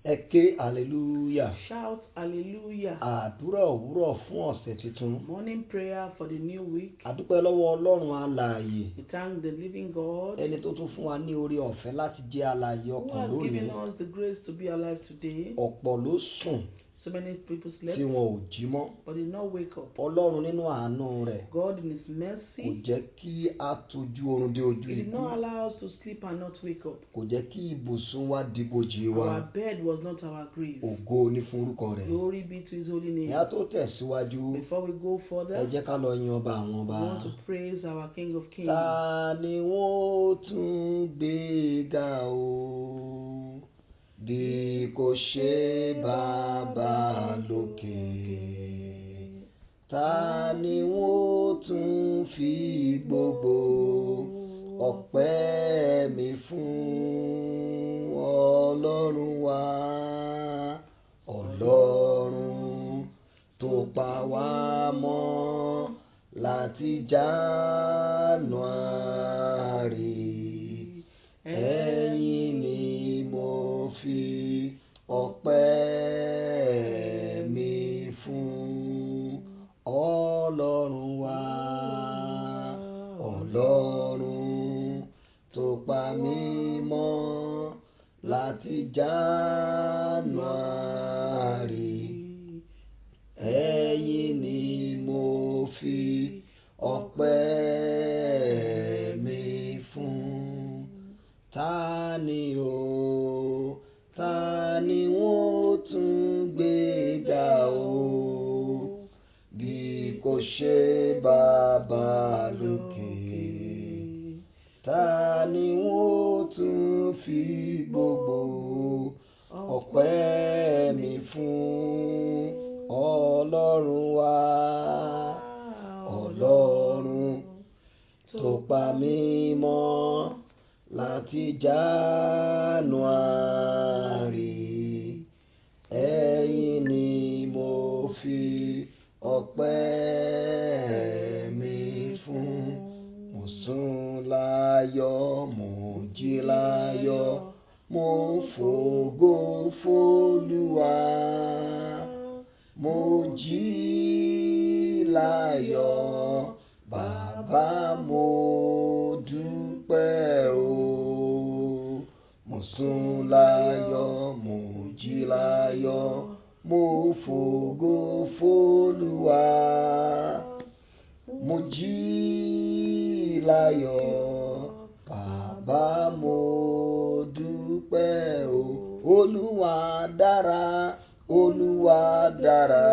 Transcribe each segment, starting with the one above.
Ẹ ké hallelujah. Shout hallelujah. Àdúrà òwúrọ̀ fún ọ̀sẹ̀ tuntun. Morning prayer for the new week. A dúpẹ́ lọ́wọ́ Ọlọ́run alààyè. We thank the living God Ẹni tó tún fún wa ní oore ọ̀fẹ́ láti jẹ́ alààyè who ọkàn has lónìí. given us the grace to be alive today. Ọ̀pọ̀ ló sùn So many people slept, tí wọn ò jí mọ́. but did not wake up. Ọlọ́run nínú àánú rẹ̀ God in His kò mercy, jẹ́ kí a tójú oorun dé ojú He did ikú. not allow us to sleep and not wake up. Kò jẹ́ kí ibùsùn wa dìbòjì wa. Our bed was not our grave. Ògo ni fún orúkọ rẹ̀. Glory be to His holy name. Ìyá tó tẹ̀síwájú. Before we go Ẹ further, jẹ́ ká lọ yin ọba àwọn we ọba. want to praise our King of Kings. Ta ni wọ́n ó tún gbé ga o bí kò ṣe bàbá lókè? Ta ni wọ́n ó tún fi gbogbo ọpẹ́ mi fún? Ọlọ́run wa, Ọlọ́run tó pa wá mọ́ láti January. Ẹ̀yin ni mo fi ọpẹ́ mi fún. Ọlọ́run wa, Ọlọ́run tó pa mí mọ́ láti January. Ẹ̀yin ni mo fi ọpẹ́ mi fún. Ta ni wọ́n ó tún gbé ga o bí kò ṣe bàbá lókè? Ta ni wọ́n ó tún fi gbogbo ọpẹ́ mi fún? Ọlọ́run wa, Ọlọ́run tó pa mí mọ́ láti January. Ẹ̀yin ni mo fi ọpẹ́ mi fún. Mo sùn láyọ̀, mo jí láyọ̀, mo fògo f'Olúwa. Mo jí láyọ̀, bàbá mo dúpẹ́ o. Mo sùn láyọ̀, mo jí láyọ̀, mo fògo f'Olúwa. Mo jí láyọ̀, bàbá mo dúpẹ́ o. Olúwa dára, Olúwa dára,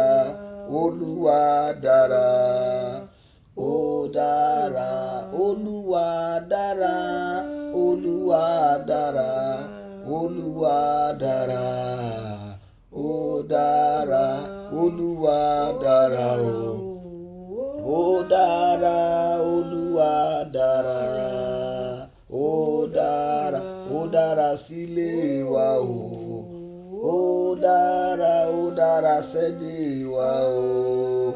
Olúwa dára. Ó dára, Olúwa dára, Olúwa dára, Olúwa dára. Ó dára, Olúwa dára o. Ó dára, Olúwa dára. Ó dára sílé wa o. Ó dára sẹ́dẹ̀ wa o.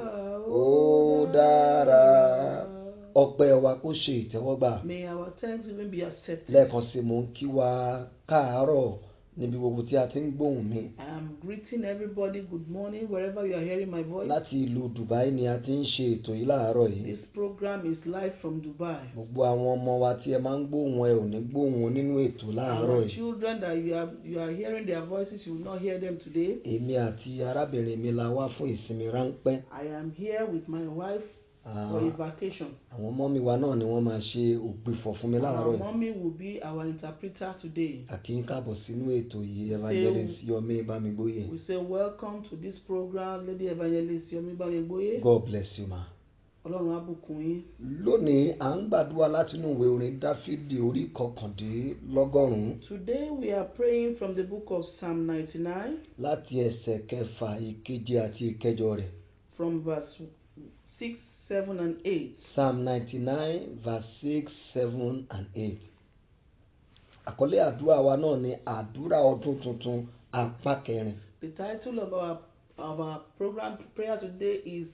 Ó dára. Ọpẹ́ wa kó ṣe ìtẹ́wọ́gbà. May our thanksgiving be accepted. Lẹ́ẹ̀kan sí mo ń kí wa káàárọ̀ níbi gbogbo tí a ti ń gbóhùn mi. I am greeting everybody good morning wherever you are hearing my voice. Láti ìlú Dubai ni a ti ń ṣe ètò yìí láàárọ̀ yìí. This program is live from Dubai. Gbogbo àwọn ọmọ wa tí ẹ máa ń gbóhùn ẹ ò ní gbóhùn nínú ètò láàárọ̀ Our yìí. children that you are hearing their voices, you will not hear them today. Èmi àti arábìnrin mi la wá fún ìsinmi ráńpẹ́. I am here with my wife for a vacation. Àwọn ọmọ mi wa náà ni wọ́n máa ṣe ògbìfọ̀ fún mi láàárọ̀ Our yìí. mommy will be our interpreter today. Àkí ń káàbọ̀ sínú ètò yìí Evangelist Yomi Bámigbóyè. We say welcome to this program, Lady Evangelist Yomi Bámigbóyè. God bless you ma. Ọlọ́run á bùkún yín. Lónìí à ń gbàdúrà látinú ìwé orin Dáfídì orí 19. Today we are praying from the book of Psalm 99. Láti ẹsẹ̀ 6, 7 àti 8 rẹ̀. From verse 6, 7 and 8. Psalm 99 verse 6, 7 and 8. Àkọlé àdúrà wa náà ni àdúrà ọdún tuntun apá 4. The title of our program prayer today is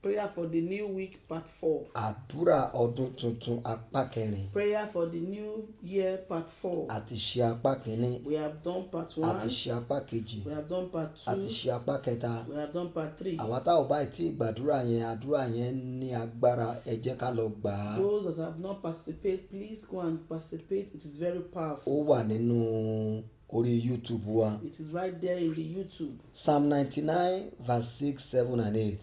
Prayer for the new week, part 4. Àdúrà ọdún tuntun apá kẹrin. Prayer for the new year, part 4. Àti ṣe apá kìíní. We have done part 1. Àti ṣe apá kejì. We have done part 2. Àti ṣe apá kẹta. We have done part 3. Àwa tá ò bá tí gbàdúrà yẹn, àdúrà yẹn ní agbára, ẹ jẹ́ ká lọ gbà á. Those that have not participated, please go and participate. It is very powerful. Ó wà nínú orí YouTube wa. It is right there in the YouTube. Psalm 99 verse 6, 7 and 8.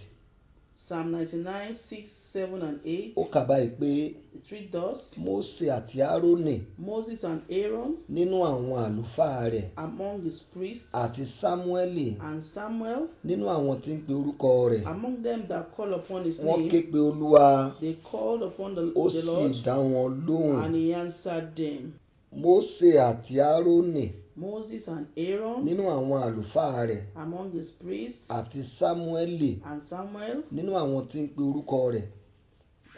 Psalm 99, 6, 7 and 8. Ó kà báyìí pé It reads thus: Mósè àti Árónì Moses and Aaron nínú àwọn àlùfáà rẹ̀ among his priests, àti Sámúẹ́lì and Samuel nínú àwọn tí ń pe orúkọ rẹ̀. among them that call upon his Wọ́n ké name. pe Olúwa, They called upon the ó Lord, sì dá wọn lóhùn. and he answered them. Mósè àti Árónì Moses and Aaron nínú àwọn àlùfáà rẹ̀ among his priests, àti Sámúẹ́lì and Samuel nínú àwọn tí ń pe orúkọ rẹ̀.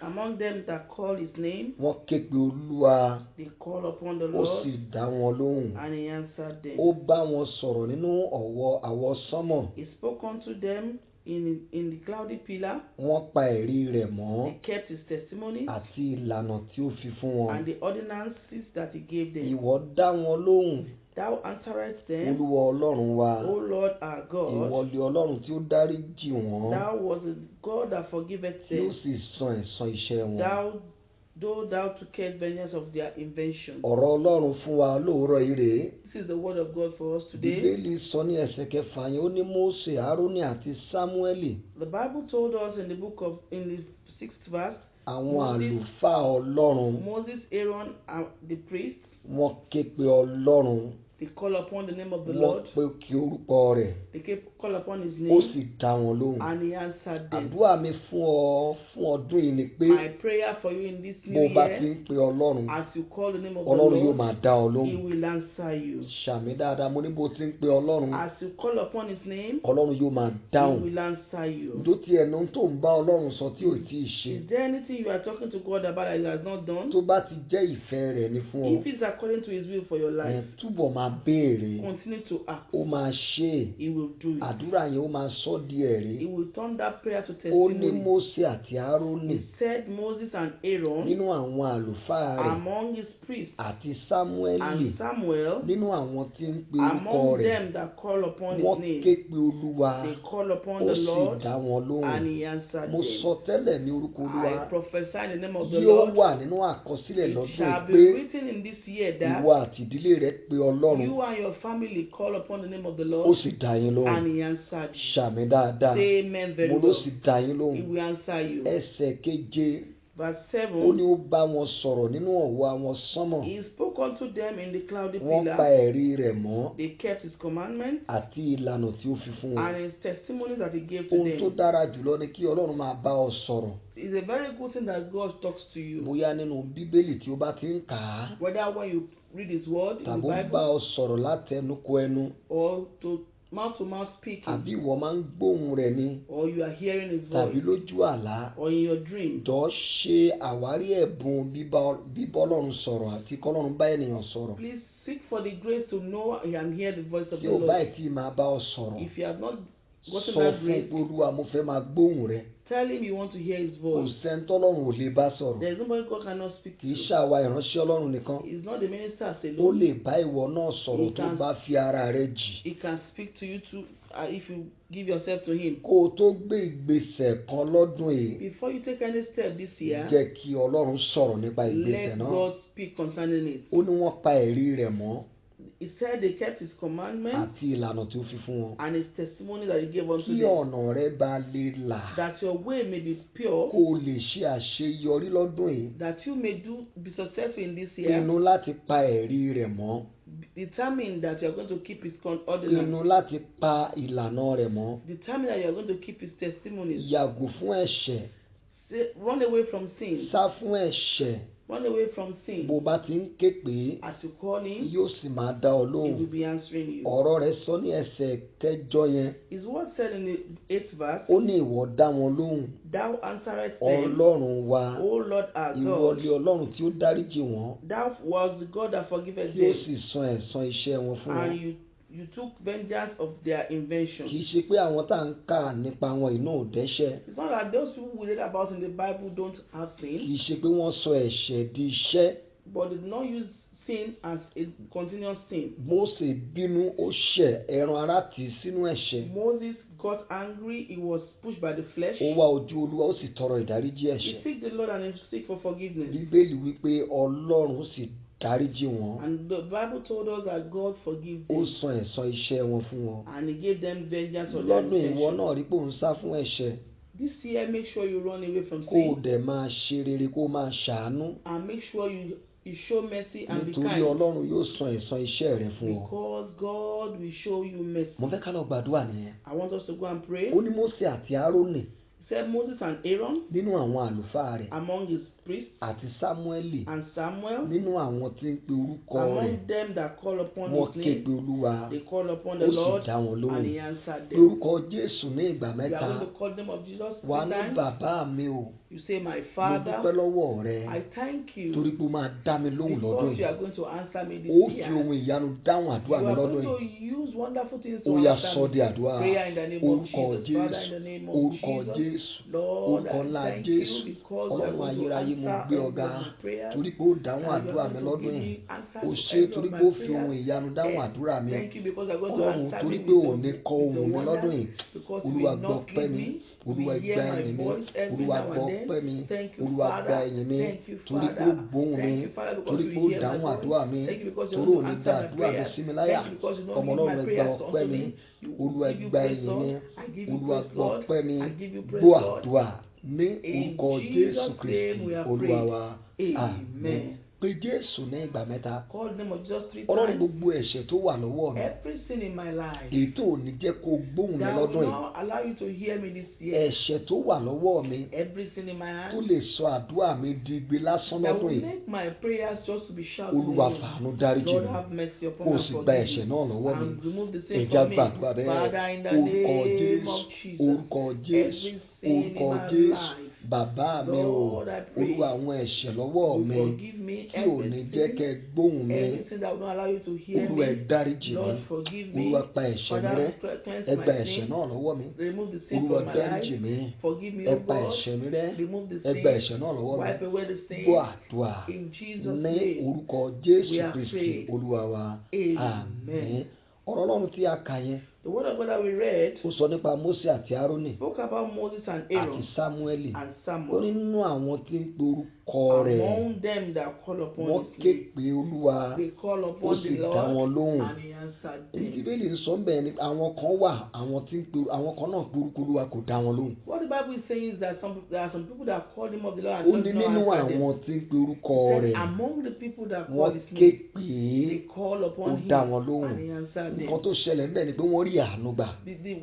among them that call his name. Wọ́n ké pe Olúwa, They called upon the ó sì Lord, dá wọn lóhùn. and he answered them. Ó bá wọn sọ̀rọ̀ nínú àwọsánmọ̀. He spoke unto them in the cloudy pillar. Wọ́n pa ẹ̀rí rẹ̀ mọ́ They kept his testimony àti ìlànà tí ó fi fún wọn. and the ordinances that he gave them. Ìwọ dá wọn lóhùn, Thou answeredst them, Olúwa Ọlọ́run wa. O Lord our Ìwọ God. lé Ọlọ́run tí ó dáríjì wọ́n, Thou was a God that forgiveth tí ó them. sì san ẹ̀san iṣẹ́ wọn. Thou tookest vengeance of their invention. Ọ̀rọ̀ Ọlọ́run fún wa lóòrọ̀ ire. This is the word of God for us today. Bíbélì sọ ní ẹsẹ̀ kẹfà yẹn, ó ní Mósè, Árónì àti Sámúẹ́lì, The Bible told us in the 6th verse, àwọn Moses- àlùfáà Ọlọ́run, Moses, Aaron, and the priests, wọ́n ké pe Ọlọ́run, they call upon the name of the wọ́n Lord. pe kí orúkọ rẹ̀, They call upon his ó name, sì dá wọn lóhùn. and he answered them. Àdúrà mi fún ọ fún ọdún yìí ni pé My prayer for you in this bó new bá ti year, ń pe Ọlọ́run, as you call the name of the Ọlọ́run yóò Lord, máa dá ọ he lóhùn. will answer you. Ṣàmì dáadáa, mo ní bó ti ń pe Ọlọ́run, As you call upon his name, Ọlọ́run yóò máa he dáhùn. will answer you. Ǹjọ́ tí ẹnu tó ń bá Ọlọ́run sọ tí ò tí ì ṣe, Is there anything you are talking to God about that he has not done? tó bá ti jẹ́ ìfẹ́ rẹ̀ ni fún ọ, If it's according to his will for your life, túbọ̀ máa béèrè, continue to ask. ó máa ṣe é. He will do it. Àdúrà yẹn ó máa sọ di ẹ̀rí. He will turn that prayer to Ó ní testimony. Mósè àti Árónì He said Moses and Aaron nínú àwọn àlùfáà rẹ̀ among his priests, àti Sámúẹ́lì and Samuel nínú àwọn tí ń pe orúkọ among rẹ̀. them that call upon Wọ́n his ké name. pe Olúwa, They call upon ó the sì Lord, dá wọn lóhùn. and he answered Mo them. sọ tẹ́lẹ̀ ní orúkọ Olúwa, I prophesy in the name of the yóò Lord. wà nínú àkọsílẹ̀ It lọ́dún shall yìí be pé written in this year that ìwọ àti ìdílé rẹ pe Ọlọ́run, you and your family call upon the name of the ó Lord, sì dá yín lóhùn. and he answered you. Ṣàmì dáadáa, Say amen very mo ló well. sì dá yín He lóhùn. will answer you. Ẹsẹ̀ keje, Verse ó ní 7. ó bá wọn sọ̀rọ̀ nínú ọ̀wọ́ àwọn sánmọ̀. He spoke unto them in the cloudy Wọ́n pa pillar. ẹ̀rí rẹ̀ mọ́ They kept his commandments àti ìlànà tí ó fi fún wọn. and his testimonies that he gave to Ohun tó them. dára jùlọ ni kí Ọlọ́run máa bá ọ sọ̀rọ̀. It's a very good thing that God talks to you. Bóyá nínú Bíbélì tí ó bá ti ń kà á, Whether when you read his word in the tàbí ó bá Bible ọ sọ̀rọ̀ látẹnukọ ẹnu, or to mouth speaking, àbí ìwọ máa ń gbóhùn rẹ̀ ni, or you are hearing his tàbí voice, lójú àlá. or in your dream. Jọ̀ọ́ ṣe àwárí ẹ̀bùn bíbá Ọlọ́run sọ̀rọ̀ àti kọ́lọ́run bá ènìyàn sọ̀rọ̀. Please seek for the grace to know and hear the voice of Tí the ò báyìí Lord. tí máa bá ọ sọ̀rọ̀, If you have not gotten sọ that fún grace, Olúwa, mo fẹ́ máa gbóhùn rẹ̀. tell him you want to hear his Kò voice. sẹ́ńtọ́lọ́run ò lè bá sọ̀rọ̀. There is nobody God cannot speak to. Kì í ṣàwa ìránṣẹ́ Ọlọ́run nìkan. He's not the minister Ó alone. lè bá ìwọ náà sọ̀rọ̀ He tó can- bá fi ara rẹ̀ jì. He can speak to you too if you give yourself to him. Kó o tó gbé ìgbésẹ̀ kan lọ́dún yìí, Before you take any step this year, jẹ́ kí Ọlọ́run sọ̀rọ̀ nípa ìgbésẹ̀ let náà. God speak concerning it. Ó ní wọ́n pa ẹ̀rí rẹ̀ mọ́ He said they kept his commandments àti ìlànà tí ó fi fún wọn. and his testimony that he gave unto Kí them, ọ̀nà rẹ bá lè là, that your way may be pure, kó o lè ṣe àṣeyọrí lọ́dún yìí. that you may be successful in this year. Pinnu láti pa ẹ̀rí rẹ̀ mọ́. Determine that you are going to keep his Pinnu ordinance. láti pa ìlànà rẹ̀ mọ́. Determine that you are going to keep his testimonies. Yàgò fún ẹ̀ṣẹ̀, Run away from sin. sá fún ẹ̀ṣẹ̀. Run away from sin. Bó bá ti ń ké pé As you call him, yóò sì máa dá ọ he lóhùn. will be answering you. Ọ̀rọ̀ rẹ̀ sọ ní ẹsẹ̀ kẹjọ yẹn, His word said in the 8th verse, ó ní ìwọ dá wọn lóhùn. Thou answerest them, Ọlọ́run wa, O Lord our ìwọ God. lé Ọlọ́run tí ó dáríjì wọ́n, Thou was the God that forgiveth yóò them, sì san ẹ̀san iṣẹ́ wọn fún wọn. and You took vengeance of their invention. kì í ṣe pé àwọn tá à ń kà nípa wọn iná ò dẹ́ṣẹ̀. It's not that those people we read about in the Bible don't have sin, kì í ṣe pé wọ́n sọ ẹ̀ṣẹ̀ di iṣẹ́. but they did not use sin as a continuous sin. Mósè bínú ó ṣẹ̀ ẹran ara tì í sínú ẹ̀ṣẹ̀. Moses got angry, he was pushed by the flesh. ó wá ojú Olúwa ó sì tọrọ ìdáríjì He ẹ̀ṣẹ̀. seeked the Lord and he seeked for forgiveness. Bíbélì wípé Ọlọ́run sì dáríjì wọn. And the Bible told us that God forgives ó them san ẹ̀san iṣẹ́ wọn fún wọn. and he gave them vengeance of their lọ́dún ìwọ intention. náà rí pé òun sá fún ẹ̀ṣẹ̀. This year, make sure you run away from kó o sin dẹ̀ máa ṣe rere kó o máa ṣàánú. and make sure you show mercy and be nítorí kind, Ọlọ́run yóò san ẹ̀san iṣẹ́ rẹ fún ọ. because God will show you mercy. mo fẹ́ ká lọ gbàdúrà nìyẹn. I want us to go and pray. ó ní Mósè àti Árónì He said Moses and Aaron nínú àwọn àlùfáà rẹ̀ among his priests àti Sámúẹ́lì and Samuel nínú àwọn tí ń pe orúkọ rẹ̀ among them that call upon wọ́n his ké name. pe Olúwa They call upon ó the sì Lord dá wọn and lóhùn. he answered Pe them. orúkọ Jésù ní ìgbà You mẹ́ta. are going to call the name of Jesus wà 3 ní times. bàbá mi o You say, my mo dúpẹ́ Father, lọ́wọ́ rẹ I thank you torí pé o máa dá mi lóhùn lọ́dún because you yìí. are going to answer me this ó fi year. ohun ìyanu dáhùn àdúrà You mi are lọ́dún going yìí. to use wonderful things ó to yá answer sọ me. di àdúrà. Prayer in the name of orúkọ Jesus. Father, in the Jésù name of orúkọ Jesus. Jésù Lord, orúkọ I ńlá thank Jésù you because you are Ọlọ́run going to ayérayé mo answer gbé every ọ̀gá of my prayers. torí pé ó dáhùn And you àdúrà are mi going to lọ́dún give yìí. me answer ó to ṣe every torí of pé ó my fi ohun prayers. ìyanu dáhùn àdúrà mi. Thank you because you are going to Ọlọ́run answer torí me pé ò ní with kọ ohùn mi lọ́dún yìí. because you Olúwa will gbọ́ not ọpẹ́ leave mi. me. Olúwa You gba hear my ẹ̀yìn mi. voice every Olúwa now gbọ́ and then. ọpẹ́ mi. Thank you, Olúwa gba Father. ẹ̀yìn mi. Thank you, torí pé ó Father. gbóhùn mi. Thank you, Father, because torí you pé ó hear my dáhùn voice. àdúrà mi. Thank you because you torí ò don't ní answer gba my àdúrà mi prayers. sí mi láyà. Thank you because you don't ọmọ give Ọlọ́run my ẹ gba prayers ọpẹ́ unto mi. me. You Olúwa give you gba praise, ẹ̀yìn mi. Lord. I give you Olúwa praise, gbọ́ Lord. ọpẹ́ mi. I give you praise, gbọ́ Lord. àdúrà ní In orúkọ Jesus' Jésù name Kristi we are Olúwa praying. wa. Amen. Pé Jésù ní ìgbà mẹ́ta. Call the name of Jesus 3 Ọlọ́run times. gbogbo ẹ̀ṣẹ̀ tó wà lọ́wọ́ mi. Every sin in my life èyí tó ò ní jẹ́ kó gbóhùn mi that lọ́dún will yìí. not allow you to hear me this year. ẹ̀ṣẹ̀ tó wà lọ́wọ́ mi Every sin in my tó hand lè sọ àdúrà mi di igbe lásán that lọ́dún will yìí. make my prayers just to be shouted. Olúwa fàánú dáríjì Lord, mi. have mercy upon kó o me sì and gba forgive ẹ̀ṣẹ̀ me. náà lọ́wọ́ mi. And remove the sin ẹ̀já from me. gbàdúrà bẹ́ẹ̀. Father, in the orúkọ name Jésù of Jesus, orúkọ Jésù every sin in orúkọ my Jésù. life, Bàbá mi o Lord, I pray Olúwa àwọn ẹ̀ṣẹ̀ lọ́wọ́ you mi forgive me tí ò ní jẹ́ every kẹ́ gbóhùn mi. everything that will not allow you to hear Olúwa ẹ me. dáríjì mi. Lord, forgive me. Olúwa pa ẹ̀ṣẹ̀ mi rẹ́. Father, cleanse ẹ gba my ẹ̀ṣẹ̀ sin. náà lọ́wọ́ mi. Remove the sin Olúwa from my dáríjì life. mi. Forgive me, ẹ O pa God. ẹ̀ṣẹ̀ mi rẹ́. Remove the ẹ gba sin. ẹ̀ṣẹ̀ náà lọ́wọ́ mi. Wipe away the sin. gbọ́ àdúrà In Jesus' ní name. orúkọ Jésù we are Kristi praying. Olúwa wa. Amen. ọ̀rọ̀ Ọlọ́run tí a kà yẹn The word of God that we read ó sọ nípa Mósè àti Árónì spoke about Moses and àti Aaron Sámúẹ́lì. and ó Samuel. ní nínú àwọn tí ń pe orúkọ rẹ̀ Among them that call upon wọ́n his ké name, pe Olúwa they call ó upon sì the dá wọn Lord lóhùn. and he answered Èyí them. Bíbélì ń sọ bẹ́ẹ̀ ni àwọn kan wà àwọn tí ń pe àwọn kan náà pe orúkọ Olúwa kò dá wọn lóhùn. What the Bible is saying is that there are some people that call him of the Lord ó and ní God did not nínú answer them. àwọn tí ń pe orúkọ Then rẹ̀ among the people that call wọ́n his ké name, pè they é call ó upon him dá wọn lóhùn. and he answered nǹkan them. tó ṣẹlẹ̀ ń bẹ̀ ni pé wọ́n rí àánú gbà.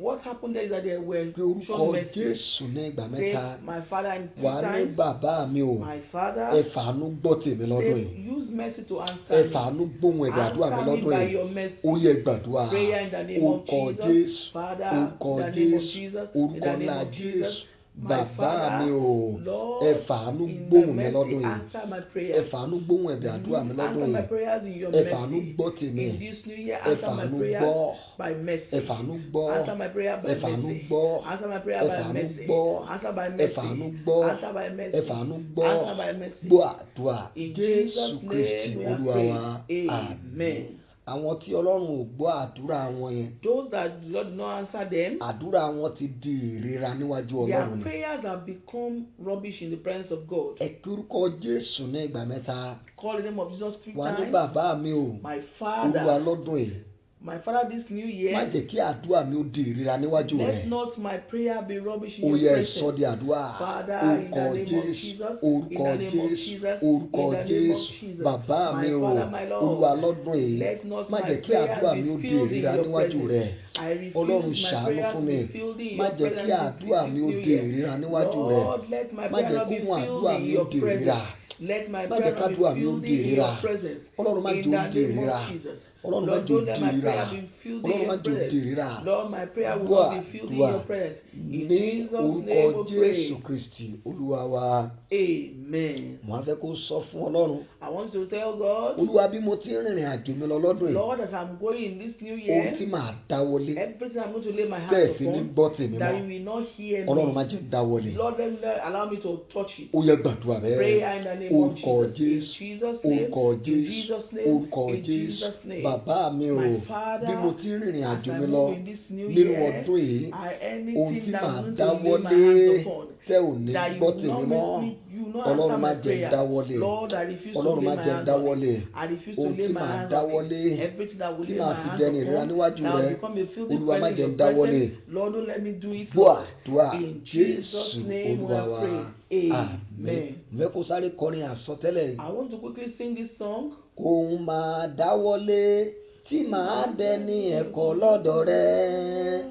What happened there is that they were pé orúkọ shown mercy. Jésù ní ìgbà Say, mẹ́ta my father in wà 3 ní times, bàbá mi o my father, ẹ fàánú gbọ́ tèmi lọ́dún yìí. say, use mercy to ẹ answer me. fàánú gbóhùn ẹ̀bẹ̀ àdúrà mi Answer me lọ́dún by yìí. your mercy. ó yẹ gbàdúrà Prayer in the name of orúkọ Jesus. Jésù Father, orúkọ in the name of Jésù Jesus, in orúkọ the name ńlá of Jésù Jesus. My bàbá Father, mi o Lord, ẹ fàánú in gbóhùn the mi lọ́dún mercy, yìí. answer my ẹ prayers. fàánú gbóhùn ẹ̀bẹ̀ àdúrà mi lọ́dún Answer my yìí. prayers in your ẹ fàánú mercy. gbọ́ tèmi. In this new year, ẹ answer my fàánú prayers gbọ́. by mercy. ẹ fàánú gbọ́. Answer my prayer by ẹ fàánú mercy. gbọ́. Answer my prayer ẹ by fàánú mercy. gbọ́. Answer by ẹ mercy. fàánú gbọ́. Answer by mercy. ẹ fàánú gbọ́. Answer by mercy. gbọ́ àdúrà In Jésù Jesus' Kristi name we are Olúwa wa. praying. Amen. àwọn tí Ọlọ́run ò gbọ́ àdúrà wọn yẹn Those that the Lord did not answer them, àdúrà wọn ti di ìríra níwájú their Ọlọ́run ni. prayers have become rubbish in the presence of God. ẹ pe orúkọ Jésù ní ìgbà mẹ́ta. Call the name of Jesus 3 wà ní times. bàbá mi o My Olúwa Father, lọ́dún yìí my Father, this new má year, jẹ́ kí àdúrà mi ó di ìríra níwájú rẹ̀. let not my prayer be rubbish in ó your yẹ presence. sọ di àdúrà Father, in orúkọ the name of Jésù Jesus, orúkọ in the name of Jésù Jesus, orúkọ in the name of Jésù Jesus. bàbá My mi o Father, my Lord, Olúwa lọ́dún yìí let not má my jẹ́ kí prayers àdúrà be mi ó di filled in ìríra your níwájú presence. rẹ̀. I refuse Ọlọ́run my ṣàánú prayers fún to mi be filled in má your jẹ́ kí presence àdúrà this mi ó new di year. ìríra níwájú rẹ̀. Lord, let my má prayer jẹ́ not kó be mú filled àdúrà in mi ó your di ìríra. presence. Let my má prayer jẹ́ not be kádùrà mi ó filled di in ìríra. your presence. Ọlọ́run má In jẹ́ ó the di name ìríra. of Jesus. Ọlọ́run má Lord, jẹ́ don't let my òdìríra. prayer be filled in Ọlọ́run má your jẹ́ presence. òdìríra. Lord, my prayer will Dúà, not be filled in dúà. your presence. In Ní Jesus' orúkọ name we Jésù pray. Kristi Olúwa wa. Amen. Mo á fẹ́ kó sọ fún Ọlọ́run. I want to tell God, Olúwa, bí mo ti ń rìnrìn àjò mi lọ lọ́dún yìí, Lord, as I'm going in this new ohun year, tí màá dáwọ́lé everything I'm going to lay my tẹ́ ẹ̀ hands fi ní upon, gbọ́ tèmi that mọ́, you will not hear Ọlọ́run má me. jẹ́ dáwọ́lé. Lord, let me allow me to touch it. Ó yẹ gbàdúrà bẹ́ẹ̀. Prayer in the name of Orúkọ Jesus. Jésù, In Jesus' name. orúkọ In Jésù, Jesus' name. orúkọ In Jésù. Jesus' name. Bàbá mi o, My Father, bí mo ti ń rìnrìn as àjò I mi lọ move in this new nínú year, ọdún yìí, ohun anything tí that màá I'm going to lay dáwọ́lé my hands upon, tẹ́ ò ní that you gbọ́ will tèmi not mọ́, make me, you will not Ọlọ́run answer má my jẹ́ prayer. dáwọ́lé. Lord, I refuse to Ọlọ́run lay má my jẹ́ hands on dáwọ́lé. it. I refuse to Ohun lay tí my màá hands on dáwọ́lé, it. Everything that will tí lay màá my fi hands dẹni ìríra upon, níwájú now rẹ, become a filthy Olúwa má presence jẹ́ in your dáwọ́lé. presence. Lord, don't let me do it, Dúà, Lord. dúà, In Jésù Jesus' name we Olúwa are wa. praying. Àmín. Mo fẹ́ kó sáré kọrin àsọtẹ́lẹ̀ yìí. I want to quickly sing this song. Kóun máa dáwọ́lé tí màá dẹni ẹ̀kọ́ lọ́dọ̀ rẹ.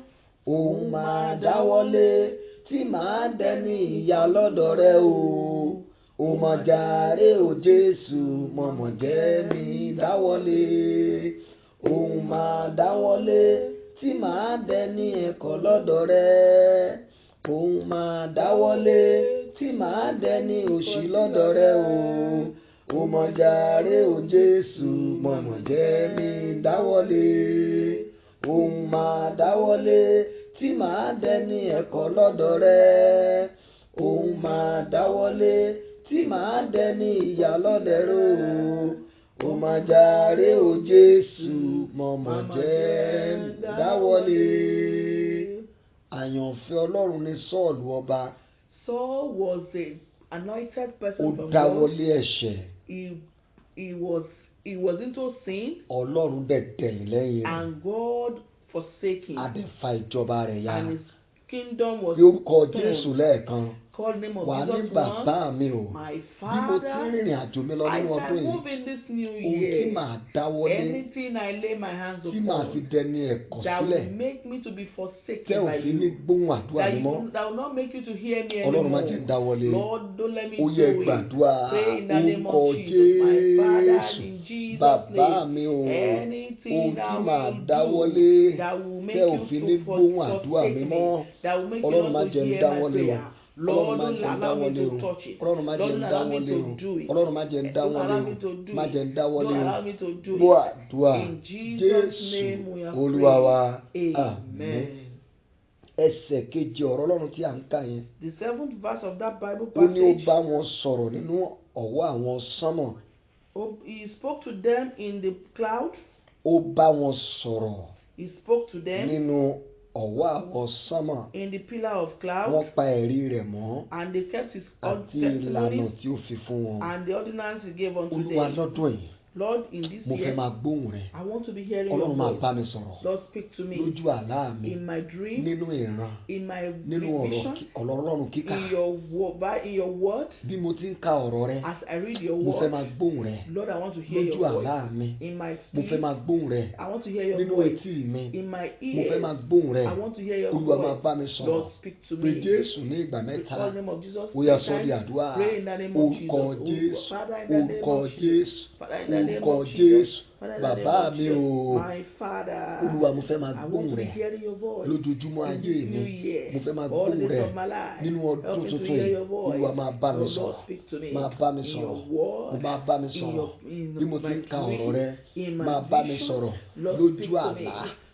Òun máa dáwọ́lé tí màá dẹni ìyà lọ́dọ̀ rẹ o. Ó mọ̀ jàre o Jésù, mọ̀mọ̀ jẹ́ mi dáwọ́lé. Òun máa dáwọ́lé tí màá dẹni ẹ̀kọ́ lọ́dọ̀ rẹ. Òun máa dáwọ́lé tí màá dẹni òṣì lọ́dọ̀ rẹ o. Ó mọ̀ jàre o Jésù, mọ̀mọ̀ jẹ́ mi dáwọ́lé. Òun máa dáwọ́lé tí màá dẹni ẹ̀kọ́ lọ́dọ̀ rẹ. Òun máa dáwọ́lé tí màá dẹni ìyà lọ́dọ̀ rẹ o. Ó mọ̀ jàre o Jésù, mọ̀mọ̀ jẹ́ mi dáwọ́lé. Àyànfẹ́ Ọlọ́run ni Sọ́ọ̀lù ọba. Saul was an anointed Ó person from God. dáwọ́lé ẹ̀ṣẹ̀. He was into sin, Ọlọ́run dẹ̀ tẹ̀yìn lẹ́yìn rẹ̀. and God forsake him, A dẹ̀ fa ìjọba rẹ̀ ya. and his kingdom was Bí orúkọ torn. Jésù lẹ́ẹ̀kan. Called name of Wà ní Jesus bàbá once. mi o. My Bí mo ti ń Father, rìnrìn àjò mi lọ nínú as I ọdún yìí, move in this new ohun tí year, màá dáwọ́lé, anything I lay my hands tí màá fi upon, dẹni ẹ̀kọ́ that sílẹ̀, will make me to be tẹ́ forsaken ò by fi ní you, gbóhùn àdúrà mi mọ́. that will not make you to hear me Ọlọ́run má anymore. jẹ́ dáwọ́lé. Lord, don't let me Ó do yẹ it. gbàdúrà Pray in the name orúkọ of Jesus, my Father, Jésù. in Jesus' Bàbá name. mi o, Anything ohun tí that màá will dáwọ́lé, do that will make tẹ́ ò fi ní you gbóhùn to àdúrà mi forsake mọ́. me, that will make you Ọlọ́run má not to jẹ́ ń hear my dáwọ́lé o. prayer. Ọlọ́run Lord, má don't jẹ́ ń allow me dáwọ́lé to o. touch it. Ọlọ́run má jẹ́ Don't ń allow me dáwọ́lé to o. do it. Ọlọ́run má jẹ́ ń Don't dáwọ́lé allow o. me to do Má it. jẹ́ ń dáwọ́lé Don't o. allow me to do Dúà, it. dúà. In Jesus' Jésù name we are Olúwa wa. praying. Àmín. Amen. Ẹsẹ̀ kejì ọ̀rọ̀ Ọlọ́run tí à ń kà yẹn. The 7th verse of that Bible Ó ní ó passage. bá wọn sọ̀rọ̀ nínú ọ̀wọ́ àwọn sánmọ̀. He spoke to them in the cloud. Ó bá wọn sọ̀rọ̀ He spoke to them nínú ọ̀wọ́ àwọn sánmọ̀. in the pillar of cloud. Wọ́n pa ẹ̀rí rẹ̀ mọ́ And they kept his àti ìlànà testimonies tí ó fi fún wọn. and the ordinance he gave unto Olúwa them. lọ́dún yìí, Lord, in this mo fẹ́ year, máa gbóhùn rẹ̀. I want to be hearing your Ọlọ́run máa voice. bá mi sọ̀rọ̀ Lord, speak to me lójú àlá mi, in my dream, nínú ìran, in my nínú vision, Ọlọ́run kíkà. in your word. Bí mo ti ń ka ọ̀rọ̀ rẹ̀, As I read your mo fẹ́ word, máa gbóhùn rẹ̀ Lord, I want to hear lójú your àlá voice. mi. In my Mo fẹ́ spirit, máa gbóhùn rẹ̀ I want to hear your nínú voice. etí mi. In my Mo fẹ́ ear, máa gbóhùn rẹ̀. I want to hear your Olúwa máa voice. bá mi sọ̀rọ̀. Lord, speak to Pé me. Jésù ní ìgbà In mẹ́ta. the name of Jesus, Ó yá three sọ di times. àdúrà. Pray in the name of Orúkọ Jesus. Jésù. Father, in the name Orúkọ of Jesus. Jésù. Father, in the name Orúkọ of Jesus. Jésù. Father, in the name Bàbá of mi Jesus. o. My Father, Olúwa mo fẹ́ máa I want gbóhùn to be rẹ̀ hearing your voice. lójoojúmọ́ In ayé this mi. new year, Mo fẹ́ máa all the gbóhùn days rẹ̀ of my life, nínú help ọdún me to tuntun hear yìí. your voice. Olúwa máa bá mi Lord, sọ̀rọ̀. speak to me. Máa bá mi In sọ̀rọ̀. your word, Mo máa bá mi in sọ̀rọ̀. in Bí mo ti my ń ka ọ̀rọ̀ dream, rẹ̀, in my máa bá mi vision. sọ̀rọ̀ Lord, lójú speak to àlá, me.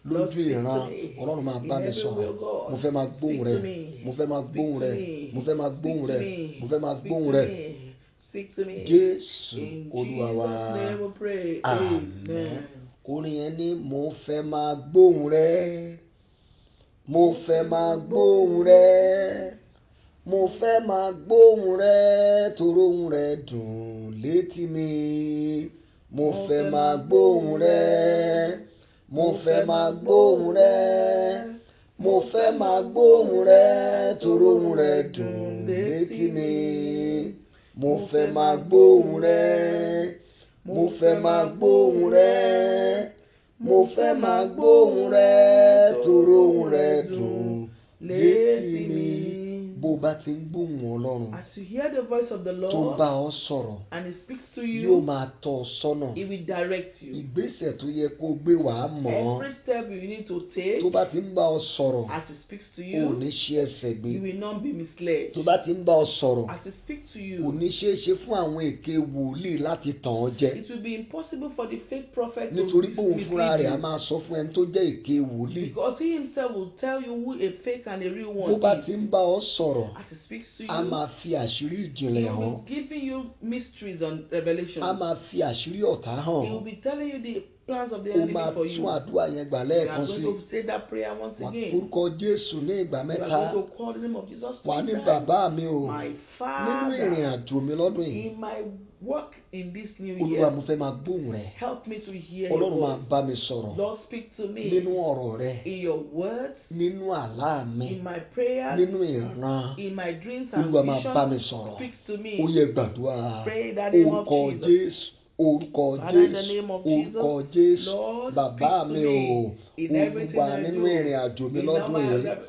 Lord, lójú speak to ìran. me. Ọlọ́run máa bá In mi every sọ̀rọ̀. way, God. Mo fẹ́ máa gbóhùn Speak to rẹ̀. me. Mo fẹ́ máa Speak gbóhùn to rẹ̀. me. Mo fẹ́ máa Speak gbóhùn to rẹ̀. me. Mo fẹ́ máa Speak gbóhùn to rẹ̀. me. Speak to me. Jésù In Olúwa wa. Jesus' name we pray. Àmín. Amen. Orin yẹn ní mo fẹ́ máa gbóhùn rẹ̀. Mo fẹ́ máa gbóhùn rẹ̀. Mo fẹ́ máa gbóhùn rẹ̀ torí ohùn rẹ̀ dùn létí mi. Mo fẹ́ máa gbóhùn rẹ̀. Mo fẹ́ máa gbóhùn rẹ̀. Mo fẹ́ máa gbóhùn rẹ̀ torí ohùn rẹ̀ dùn létí mi. Mo fẹ́ máa gbóhùn rẹ̀. Mo fẹ́ máa gbóhùn rẹ̀. Mo fẹ́ máa gbóhùn rẹ̀ torí ohùn rẹ̀ dùn létí mi. Bó o bá ti ń gbóhùn Ọlọ́run As you hear the voice of the tó ń Lord bá ọ sọ̀rọ̀, and He speaks to yóò you, máa tọ́ ọ sọ́nà. He will direct you. Ìgbésẹ̀ tó yẹ kó o gbé wàá mọ̀ ọ́. Every step you need to take, Tó bá ti ń bá ọ sọ̀rọ̀, as He speaks to o ò you, ní ṣe ẹsẹ̀ gbé. you will not be misled. Tó bá ti ń bá ọ sọ̀rọ̀, As He speaks to kò you, ní ṣeé ṣe fún àwọn èké wòlíì láti tàn ọ́ jẹ. it will be impossible for the fake prophet to Nítorí pé òun fúnra rẹ̀ á mislead you, máa sọ fún ẹni tó jẹ́ èké wòlíì. because He Himself will tell you who a fake and a real Bó one bá is. ti ń bá ọ sọ̀rọ̀, As He speaks to a you, máa fi àṣírí He ìjìnlẹ̀ hàn. will be giving you mysteries and revelations. A máa fi àṣírí ọ̀tá hàn. He will be telling you the plans of the O enemy máa for you. tún àdúrà yẹn gbà You are lẹ́ẹ̀kan going sí. to say that prayer once Wà again. orúkọ Jésù ní ìgbà You mẹ́ta. are going to call the name of Jesus Wà ní 3 times. bàbá mi o. My Nínú ìrìn Father, àjò mi lọ́dún yìí, in my work in this new Olúwa year, mo fẹ́ máa gbóhùn rẹ̀. help me to hear your Ọlọ́run máa voice. bá mi sọ̀rọ̀. Lord, speak to me Nínú ọ̀rọ̀ rẹ̀, in your words, nínú àlá mi, in my prayers, nínú ìran. in my dreams and Olúwa máa bá mi visions. sọ̀rọ̀. Speak to me. Ó yẹ gbàdúrà. Pray in the name of Orúkọ Jesus. Jésù. Orúkọ Father, in the Jésù. name of Orúkọ Jesus, Jésù. Lord, Bàbá speak to mi o. me in everything Olúwa I nínú do. ìrìn àjò mi In all lọ́dún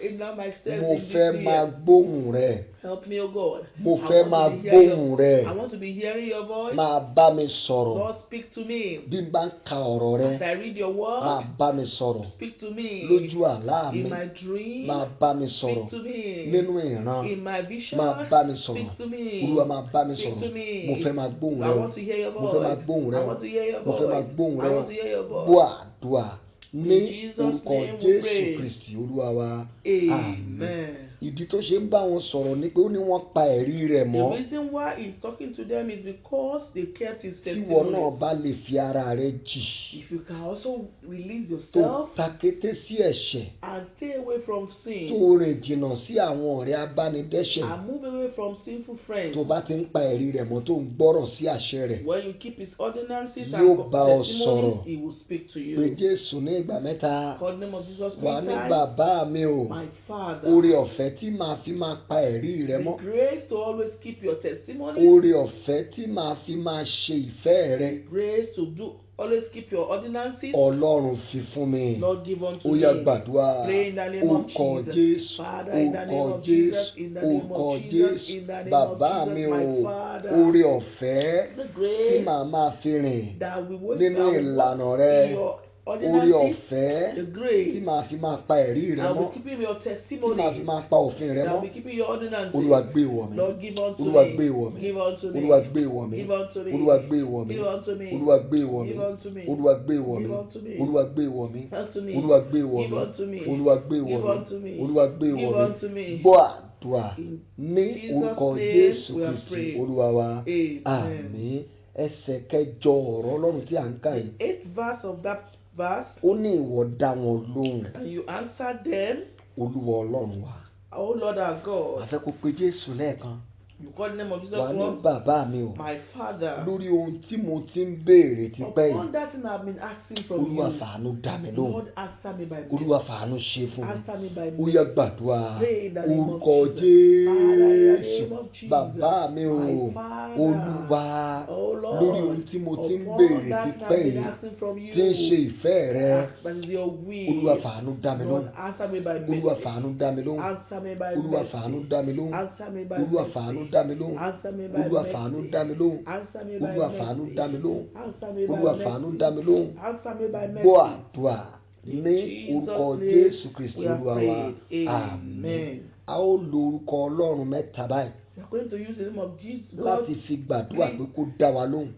yìí, my steps mo in fẹ́ this máa year. gbóhùn rẹ̀. Help me, O God. Mo I fẹ́ want máa to be hearing gbóhùn your- rẹ̀. I want to be hearing your voice. Máa bá mi sọ̀rọ̀. Lord, speak to me. Bí n bá ń ka ọ̀rọ̀ rẹ̀, As I read your word, máa bá mi sọ̀rọ̀. speak to me. Lójú àlá mi, In my dream, máa bá mi sọ̀rọ̀. speak to me. Nínú ìran, In my vision, máa bá mi sọ̀rọ̀. speak to me. Olúwa máa bá mi Speak sọ̀rọ̀. to me. Mo fẹ́ máa gbóhùn I rẹ̀ o. want to hear your Mo fẹ́ máa voice. gbóhùn rẹ̀ I o. want to hear your Mo fẹ́ máa voice. gbóhùn I rẹ̀ o. want to hear your voice. Gbọ́ àdúrà ní In Jesus' orúkọ name we Jésù pray. Kristì Olúwa wa. Amen. Ìdí tó ṣe ń bá wọn sọ̀rọ̀ ni pé ó ní wọ́n pa ẹ̀rí rẹ̀ The mọ́. reason why he's talking to them is because they kept his Tí ìwọ náà testimony. bá lè fi ara rẹ̀ jì, If you can also release tó yourself takété sí ẹ̀ṣẹ̀, and stay away from tó sin rìn jìnnà sí àwọn ọ̀rẹ́ abánidẹ́ṣẹ̀, and move away from sinful friends, tó bá ti ń pa ẹ̀rí rẹ̀ mọ́ tó ń gbọ́rọ̀ sí àṣẹ rẹ̀, when you keep his ordinances Yóò and bá ọ testimonies, sọ̀rọ̀. he will speak to pé you. Jésù ní ìgbà mẹ́ta. Call the name of Jesus Wà 3 ní times. bàbá mi o. My Father, Oore ọ̀fẹ́ tí màá fi máa pa ẹ̀rí rẹ̀ the mọ́. grace to always keep your testimony, Oore ọ̀fẹ́ tí màá fi máa ṣe ìfẹ́ rẹ̀. grace to do always keep your ordinances, Ọlọ́run fi fún mi. Lord, give unto Ó yá me. gbàdúrà. Pray in the name of Orúkọ Jesus. Jésù. Father, in the name Orúkọ of Jesus, Jésù. in the name Orúkọ of Jesus, Jésù. in the name Bàbá of mi Jesus, o. my Father, Oore ọ̀fẹ́ the tí grace màá máa fi rìn that we will nínú ìlànà rẹ̀. in your Oore ordinances, ọ̀fẹ́ the tí grace màá fi máa pa ẹ̀rí rẹ̀ that mọ́. will keep your Tí màá fi testimony, máa pa òfin rẹ̀ that mọ́. will keep your ordinances. Olúwa gbé ìwọ̀ mi. Lord, give unto Olúwa me. gbé ìwọ̀ mi. Give unto me. Olúwa gbé ìwọ̀ mi. Give unto me. Olúwa gbé ìwọ̀ mi. Give unto me. Olúwa gbé ìwọ̀ mi. Give unto me. Olúwa gbé ìwọ̀ mi. Give unto me. Olúwa gbé ìwọ̀ mi. Unto me. Olúwa gbé ìwọ̀ Give mi. unto me. Olúwa gbé ìwọ̀ Give mi. unto me. Olúwa gbé ìwọ̀ Give mi. unto me. Gbọ́ àdúrà In ní Jesus' orúkọ name Jésù we are Kristi praying. Olúwa wa. Amen. Àmín. Ẹsẹ̀ kẹjọ ọ̀rọ̀ Ọlọ́run tí à ń kà yìí. 8th verse of that verse, Ó ní ìwọ dá wọn lóhùn. and you answer them, Olúwa Ọlọ́run wa. O Lord our Màá God. fẹ́ kó pe Jésù lẹ́ẹ̀kan. You call the name of Jesus Wà ní once. bàbá mi o. My Father, Lórí ohun tí mo ti ń béèrè tipẹ́ yìí. upon that thing I've been asking from Olúwa you, fàánú dá mi lóhùn. Lord, answer me by Olúwa mercy. fàánú ṣe fún mi. Answer me by Ó mercy. yá gbàdúrà. Pray in the name of Orúkọ Jesus. Father, in the Jésù. name of Jesus. Bàbá mi o. My Father. Olúwa. Oh Lord, Lórí ohun tí mo ti ń upon béèrè that tipẹ́ I've been yìí. asking from you, Tí ń ṣe ìfẹ́ rẹ. that is your will. Olúwa fàánú dá mi Lord, lóhùn. answer me by Olúwa mercy. fàánú dá mi lóhùn. Answer me by Olúwa mercy. fàánú dá mi lóhùn. Answer me by Olúwa mercy. fàánú dá mi lóhùn. Answer me by Olúwa mercy. fàánú dá mi lóhùn. Answer me by Olúwa mercy. fàánú dá mi lóhùn. Answer me by Olúwa mercy. fàánú dá mi lóhùn. Answer me by mercy. Gbọ́ àdúrà ní Jesus' orúkọ name Jésù Kristi we have Olúwa wa. prayed. Àmín. Amen. A ó lo orúkọ Ọlọ́run mẹ́ta báyìí We are going to use the name of Jesus láti fi gbàdúrà pé kó dá wa lóhùn.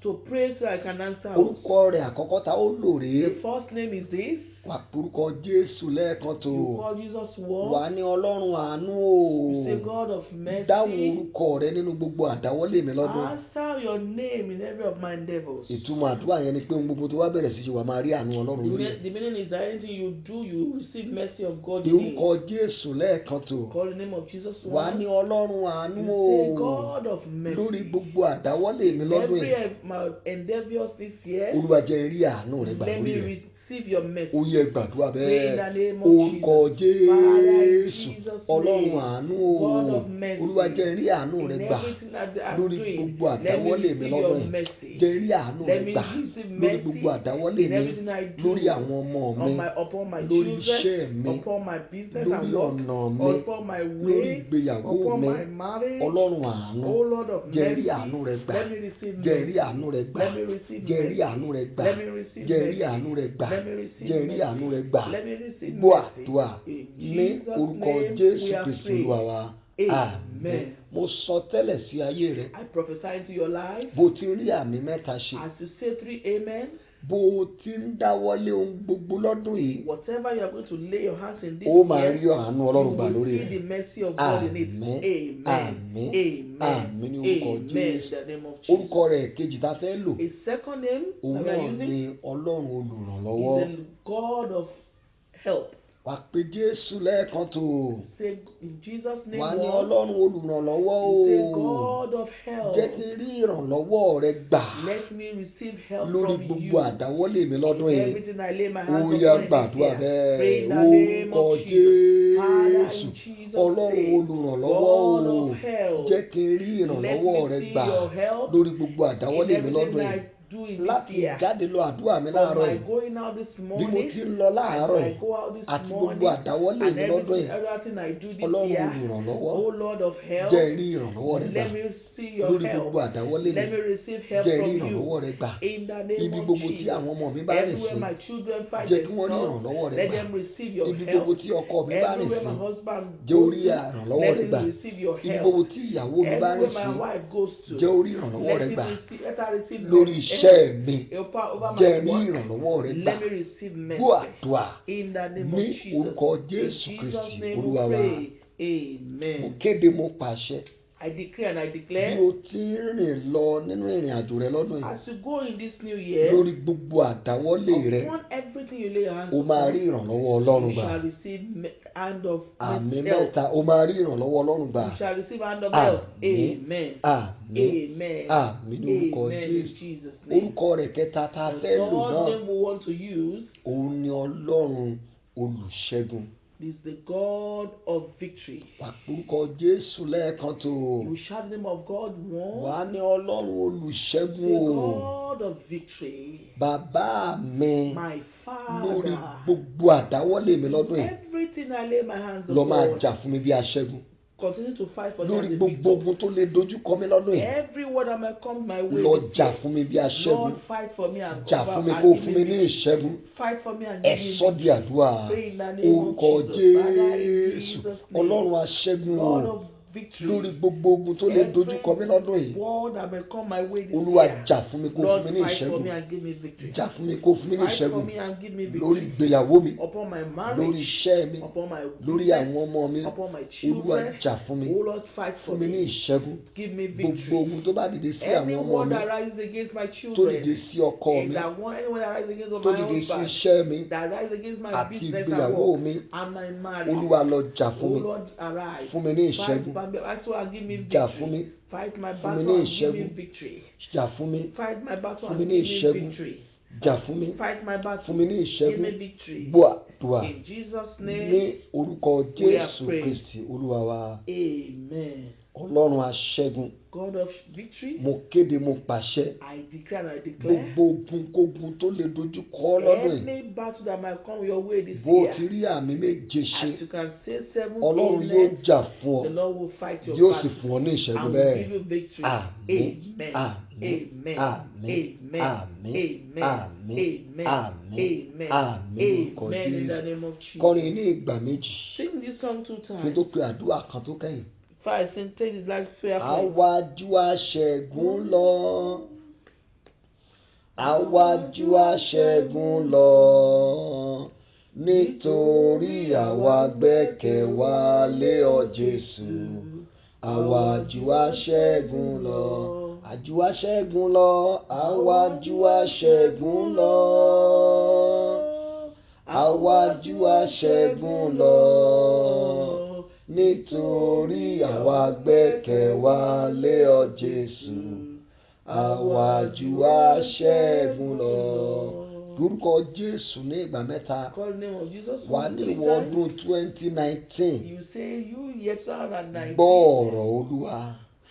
to pray so I can answer. Orúkọ rẹ̀ àkọ́kọ́ tá ó lò rèé. The first name is this. Wà orúkọ Jésù lẹ́ẹ̀kan tó. You call Jesus Wà word. ní Ọlọ́run àánú o. You say God of Dáhùn mercy. orúkọ rẹ nínú gbogbo àdáwọ́lé mi lọ́dún. Answer your name in every of my endeavors. Ìtumọ̀ àdúrà yẹn ni pé ohun gbogbo tó wá bẹ̀rẹ̀ sí ṣe wà máa rí àánú Ọlọ́run lórí ẹ̀. The meaning is that anything you do, you receive mercy of God Ní in it. orúkọ Jésù lẹ́ẹ̀kan tó. Call the name of Jesus Wà ní one. Ọlọ́run àánú You o. say God of Lórí mercy. gbogbo àdáwọ́lé mi lọ́dún Every yìí. of my endeavors this year, Olúwa jẹ́ rí àánú rẹ gbà let me lórí ẹ̀. receive your mercy. Ó yẹ gbàdúrà Pray in the bẹ́ẹ̀. name of Orúkọ Jesus. Father, in Jésù. Jesus' Ọlọ́run name, àánú o. God of mercy. Olúwa jẹ́ rí àánú rẹ In gbà everything that I'm lórí doing, gbogbo let me àdáwọ́lé mi receive lọ́dún your yìí. mercy. jẹ́ rí àánú Let rẹ me gbà receive lórí mercy gbogbo àdáwọ́lé in mi, everything I do, lórí àwọn ọmọ mi, upon my lórí iṣẹ́ children, mi, upon my business lórí and work, ọ̀nà mi, upon my lórí way, ìgbéyàwó upon mi. my marriage. Ọlọ́run àánú, Oh Lord of jẹ́ mercy, rí àánú rẹ gbà, let me receive jẹ́ rí mercy. àánú rẹ gbà, Let me receive jẹ́ rí mercy. àánú rẹ gbà, Let me receive jẹ́ rí mercy. àánú rẹ gbà, Let me receive jẹ́ rí mercy. àánú rẹ gbà. Let me receive Gbọ́ mercy. àdúrà In ní Jesus' orúkọ name Jésù we are Kristi free. Olúwa wa. Àmín. Amen. Mo sọ tẹ́lẹ̀ sí ayé rẹ, I prophesy into your life bó ti rí àmì mẹ́ta ṣe, as you say 3 amen. bó ti ń dáwọ́lé ohun gbogbo lọ́dún yìí, Whatever you are going to lay your hands in this ó máa rí year, àánú you Ọlọ́run gbà will lórí see rẹ. the mercy of God in it. Àmín. Amen. Àmín. Amen. Àmín ní orúkọ Amen. Jésù. In the name of Orúkọ Jesus. rẹ̀ kejì tá a fẹ́ lò, His second name òun that we are náà using ni Ọlọ́run olùrànlọ́wọ́. is the God of help. Wà pé Jésù lẹ́ẹ̀kan tó o. Say in Jesus' name, Wà ní one. Ọlọ́run olùrànlọ́wọ́ o. You say God of help. Jẹ́ kí n rí ìrànlọ́wọ́ rẹ gbà Let me receive help lórí from gbogbo you. àdáwọ́lé mi lọ́dún yìí. Everything I lay my Ó hands yá upon in gbàdúrà this year. bẹ́ẹ̀. Pray in the name Orúkọ of Jesus. Father, Jésù. in Jesus' Ọlọ́run name, olùrànlọ́wọ́ o. God of help. Jẹ́ kí n rí ìrànlọ́wọ́ rẹ see gbà your help lórí gbogbo in àdáwọ́lé mi lọ́dún everything yìí. I do in this Láti year. jáde lọ àdúrà mi From láàárọ̀ my yìí. going out this Bí mo morning, ti ń lọ láàárọ̀ as I yìí. go out this Àti morning, gbogbo àdáwọ́lé and mi lọ́dún yìí. everything I do this Ọlọ́run year, olùrànlọ́wọ́. oh Lord of help, Jẹ́ rí ìrànlọ́wọ́ rẹ gbà let me see your lórí help. gbogbo àdáwọ́lé mi. Let me receive help Jẹ́ rí from ìrànlọ́wọ́ you. rẹ gbà. In the name Ibi of gbogbo tí Jesus. àwọn ọmọ mi bá rìn Everywhere sí, my children find jẹ́ kí wọ́n rí themselves, ìrànlọ́wọ́ rẹ let gbà. them receive your Ibi gbogbo help. tí ọkọ mi bá rìn Everywhere sí, my husband jẹ́ goes orí to, ìrànlọ́wọ́ let rẹ him gbà. receive your Ibi help. gbogbo tí ìyàwó mi bá rìn Everywhere sí, my wife goes to, jẹ́ orí ìrànlọ́wọ́ let rẹ him gbà. receive, let her receive Lórí your iṣẹ́ help. mi, Over my jẹ́ rí work, ìrànlọ́wọ́ rẹ gbà. let me receive mercy. Gbọ́ àdúrà In the name ní of Jesus. orúkọ In Jésù Jesus' Kristi name Olúwa we wa. pray. Mo Amen. kéde, mo pàṣẹ. I decree and I Bí declare, o ti ń rìn lọ nínú ìrìn àjò rẹ lọ́dún yìí, as you go in this new year, lórí gbogbo àdáwọ́lé rẹ, upon everything you lay your hands o máa rí upon, ìrànlọ́wọ́ Ọlọ́run you gbà. shall receive hand of Àmì help. mẹ́ta, o máa rí ìrànlọ́wọ́ Ọlọ́run gbà. You shall receive hand of help. Àmín. Amen. Àmín. Amen. Àmín ní orúkọ Amen in Jésù. Jesus' name. Orúkọ rẹ̀ kẹta tá a The fẹ́ lò third náà, name we want to use òun ni Ọlọ́run olùṣẹ́gun. is the God of victory. Wà orúkọ Jésù lẹ́ẹ̀kan tó o. You shout the name of God Wà once. ní Ọlọ́run The olùṣẹ́gun o. God of victory. Bàbá mi, My lórí Father. gbogbo àdáwọ́lé mi lọ́dún yìí, Everything I lay my hands lọ máa upon, jà fún mi bí aṣẹ́gun. continue to fight for me Lórí as a gbogbo victor. ogun tó lè dojú kọ mi lọ́dún yìí, Every word that might come my way, lọ this jà year, fún mi bí aṣẹ́gun. Lord, fight for me and Jà fún mi and kó give fún mi ní victory. ìṣẹ́gun. Fight for me and Ẹ give me sọ́ di victory. àdúrà. Pray in the name of Orúkọ Jesus. Father, in Jésù, Jesus' name. Ọlọ́run aṣẹ́gun o. God of victory. Lórí gbogbo ogun tó lè dojú kọ mi lọ́dún yìí, Word that may come my way this Olúwa year. jà fún mi kó fún Lord, mi ní fight for ìṣẹ́gun. me and give me victory. Jà fún mi kó fún mi ní Fight for ìṣẹ́gun. me and give me Lórí victory. ìgbéyàwó mi, Upon my lórí marriage, iṣẹ́ mi, upon my lórí business, àwọn ọmọ mi, upon my Olúwa children. jà fún mi. Oh Lord, fight for Fún mi ní me. ìṣẹ́gun. Give me Gbogbo victory. ogun tó bá dìde sí àwọn Any ọmọ word mi, that rises against my tó dìde children, sí ọkọ mi, anyone that rises against tó my dìde sí husband, iṣẹ́ mi that rises against my àti business and ìgbéyàwó work mi, and my marriage. Olúwa lọ jà fún Oh mi. Lord, arise. Fún mi ní Fight ìṣẹ́gun. my battle and give me Jà fún mi. victory. Fight my Fún mi battle ní and give me ìṣẹ́gun. victory. Jà fún mi. Fight my battle Fún mi and ní give me ìṣẹ́gun. victory. Jà fún mi. Fight my battle. Fún mi ní Give ìṣẹ́gun. me victory. Gbọ́ àdúrà In Jesus' ní name, orúkọ we are Jésù praying. Kristi Olúwa wa. Amen. Ọlọ́run aṣẹ́gun, God of victory, mo kéde, mo pàṣẹ. I declare and I declare. Gbogbo ogunkógun tó lè dojú kọ ọ́ lọ́dún yìí, Any battle that might come your way this bó o year, ti rí àmì méje ṣe, as you can say 7 Ọlọ́run yóò amen, jà fún the ọ, Lord will fight your yóò sì battle fún ọ ní ìṣẹ́gun and will bẹ́ẹ̀. give you victory. Àmín, Amen. àmín, Amen. àmín, Amen. àmín, Amen. àmín, Amen. àmín, Amen. àmín lórúkọ Amen in the Jésù. name of Jesus. Kọrin ní ìgbà méjì Sing this song 2 kí n times. tó pe àdúrà kan tó kẹ́yìn. Before I sing, take this last prayer point. Àwájú aṣẹ́gun lọ, àwájú aṣẹ́gun lọ, nítorí àwa gbẹ́kẹ̀ wa lé ọ Jésù. Àwájú aṣẹ́gun lọ, àjú aṣẹ́gun lọ, àwájú aṣẹ́gun lọ, àwájú aṣẹ́gun lọ, nítorí àwa gbẹ́kẹ̀ wa lé ọ Jésù. Àwájú aṣẹ́gun lọ. Lórúkọ Jésù ní ìgbà mẹ́ta. Call the name of Jesus. Wà ní 3 ìwọ times. ọdún 2019. You say you year 2019. Gbọ́ ọ̀rọ̀ Olúwa.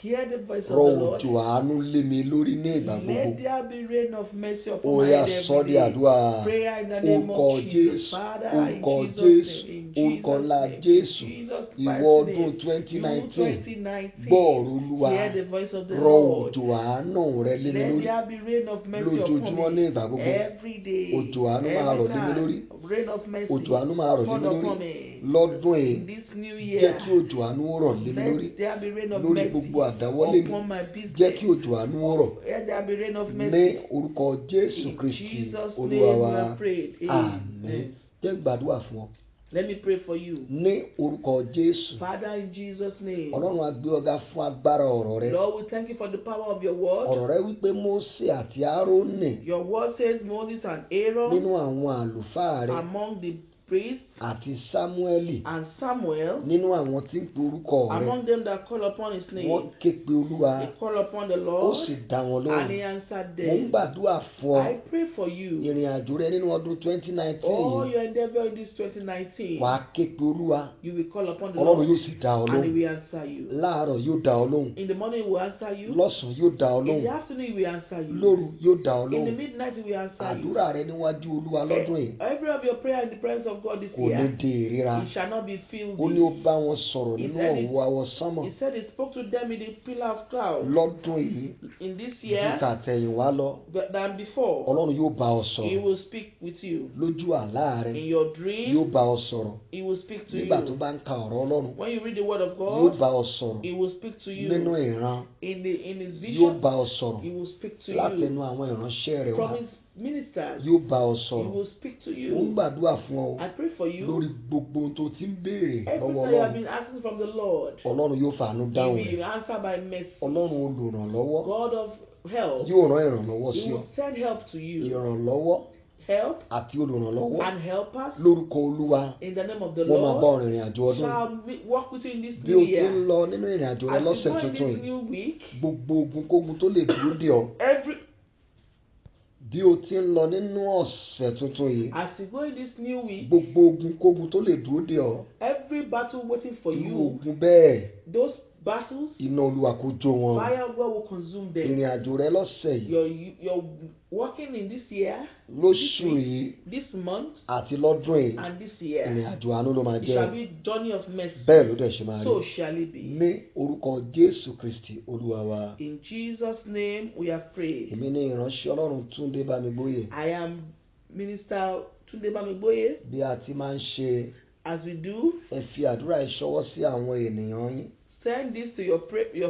Hear the voice of rọ the Lord. òjò àánú lé mi lórí ní ìgbà gbogbo. Let there be rain of mercy upon Ó my yá head sọ every di day. àdúrà. Prayer in the name Orúkọ of Jesus. Jésù, Father, orúkọ in Jesus' Jésù, name, in orúkọ Jesus' ńlá name, Jésù. in Jesus' Ìwọ mighty ọdún name. 2019 2019. gbọ́ ọ̀rọ̀ Olúwa. Hear the voice of the Rọ Lord. òjò àánú rẹ lé mi Let lórí. there be rain of mercy Lójoojúmọ́ upon ní me ìgbà gbogbo. every day. Òjò àánú máa rọ̀ lé mi lórí. Every time, rain of mercy Òjò àánú máa rọ̀ lé fall mi lórí. upon me. Lọ́dún yìí, In this new jẹ́ year, kí òjò àánú rọ̀ lé mi lórí. let there be rain of Lórí mercy gbogbo àdáwọ́lé mi. upon my Jẹ́ kí business. òjò àánú rọ̀. Let there be rain of Ní mercy. orúkọ Jésù In Kristi, Jesus' Olúwa name wa. we have prayed. Àmín. Amen. Jẹ́ gbàdúrà fún ọ. Let me pray for you. Ní orúkọ Jésù. Father, in Jesus' name. Ọlọ́run á gbé ọ̀gá fún agbára ọ̀rọ̀ rẹ. Lord, we thank you for the power of your word. Ọ̀rọ̀ rẹ wípé Mósè àti Árónì Your word says Moses and Aaron nínú àwọn àlùfáà rẹ among the priests àti Sámúẹ́lì and Samuel nínú àwọn tí ń pe orúkọ rẹ. among them that call upon his Wọ́n name. ké pe Olúwa, They call upon the ó Lord sì dá wọn and he lóhùn. answered Mo ń them. gbàdúrà fún ọ. I pray for you. Ìrìn àjò rẹ nínú ọdún 2019 All yìí, your endeavor in this 2019, wàá ké pe Olúwa. you will call upon the Ọlọ́run Lord yóò sì dá ọ and he lóhùn. will answer you. Láàárọ̀ yóò dá ọ lóhùn. In the morning he will answer you. Lọ́sàn-án yóò dá ọ In the lóhùn. afternoon he will answer you. Lóru yóò dá ọ In the lóhùn. midnight he will answer you. Àdúrà rẹ níwájú Olúwa lọ́dún yìí Every of your prayer in the presence of God this kò ní year, di ìríra. it shall not be filled. Ó ní ó bá wọn sọ̀rọ̀ He nínú said it. ọ̀wọ́ àwọ̀ sánmọ̀. He said he spoke to them in the pillar of cloud. Lọ́dún yìí, In this ju year, tàtẹ̀yìnwá lọ, than before, Ọlọ́run yóò bá ọ he sọ̀rọ̀. will speak with you. Lójú àlá rẹ, In your yóò dream, bá ọ sọ̀rọ̀. he will speak to Nígbà tó you. bá ń ka ọ̀rọ̀ Ọlọ́run, When you read the word of yóò God, bá ọ sọ̀rọ̀. he will speak to Nínú you. ìran, In his yóò vision, bá ọ sọ̀rọ̀. he will speak to Látẹnu you. àwọn ìránṣẹ́ rẹ̀ From wá, his ministers, yóò bá ọ he sọ̀rọ̀. will speak to Mo ń you. gbàdúrà fún ọ I pray for you. lórí gbogbo ohun tó ti ń béèrè lọ́wọ́ Everything you have Ọlọ́run. been asking from the Lord, Ọlọ́run yóò fàánú he dáhùn rẹ̀. will answer by mercy. Ọlọ́run olùrànlọ́wọ́ God of help, yóò rán ìrànlọ́wọ́ he sí ọ. will send help to you. Ìrànlọ́wọ́ Help àti olùrànlọ́wọ́ and help us lórúkọ Olúwa in the name of the wọ́n máa bá Lord ọ̀rìn ìrìn àjò ọdún yìí. shall walk with you in this Bí o new ti ń year. lọ nínú ìrìn àjò rẹ As you lọ́sẹ̀ go in tuntun this yìí, new week, gbogbo ogunkógun tó lè dúró dè ọ́. every Bí o ti ń lọ nínú ọ̀sẹ̀ tuntun yìí, as you go in this new week, gbogbo ogunkógun tó lè dúró dè ọ́. every battle waiting for Irú you, ogun bẹ́ẹ̀, those battles, iná Olúwa kó jó wọn. fire of God will consume them. Ìrìn àjò rẹ lọ́sẹ̀ yìí, You're walking in this year, lóṣù yìí this month, àti lọ́dún yìí, and this ìrìn year. àjò àánú ló máa It jẹ́. shall be journey of mercy. Bẹ́ẹ̀ ló dẹ̀ ṣe máa rí. So shall it be. Ní orúkọ Jésù Kristi Olúwa wa. In Jesus' name we have prayed. Èmi ni ìránṣẹ́ Ọlọ́run Túndé Bámigbóyè. I am Minister Tunde Bamigboye. Bí a ti máa ń ṣe, As we do, ẹ fi àdúrà ìṣọwọ́ sí àwọn ènìyàn yín send this to your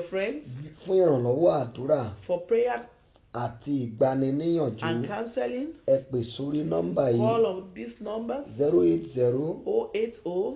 friends fún ìrànlọ́wọ́ àdúrà for prayer àti ìgbaniníyànjú. and counseling. Ẹ pè sórí nọ́mbà yìí Call on this number 080 080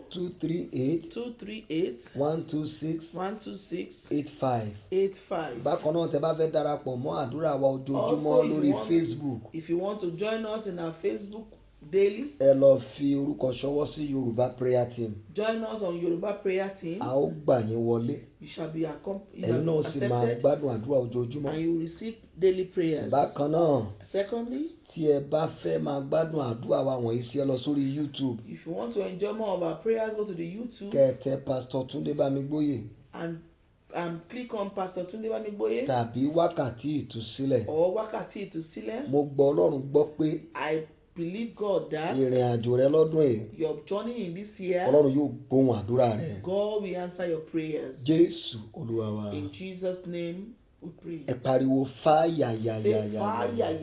238 238 126 126 85. 85. Bákan náà, tẹ́ bá fẹ́ darapọ̀ mọ́ àdúrà wa ojoojúmọ́ Also, if lórí you want- Facebook, If you want to join us in our Facebook daily, ẹ lọ fi orúkọ ṣọwọ́ sí Yorùbá Prayer Team. join us on Yoruba Prayer Team. A ó gbà yín wọlé. You shall be Ẹ̀yin náà sì máa accepted gbádùn àdúrà ojoojúmọ́. and you will receive daily prayers. Bákan náà, Secondly, tí ẹ bá fẹ́ máa gbádùn àdúrà wa wọ̀nyí, sí ẹ lọ sórí YouTube. if you want to enjoy more of our prayers, go to the YouTube Kẹ̀tẹ̀ Pastor Túndé Bámigbóyè and click on Pastor Tunde Bamigboye tàbí Wákàtí Ìtúsílẹ̀. or Wakati Itusile. Mo gbọ́ Ọlọ́run gbọ́ pé I believe God that ìrìn àjò rẹ lọ́dún yìí, your journey in this year, Ọlọ́run yóò gbóhùn àdúrà rẹ. God will answer your prayers. Jésù Olúwa wa. In Jesus' name we pray. Ẹ pariwo Say fáyàyàyàyà. fire.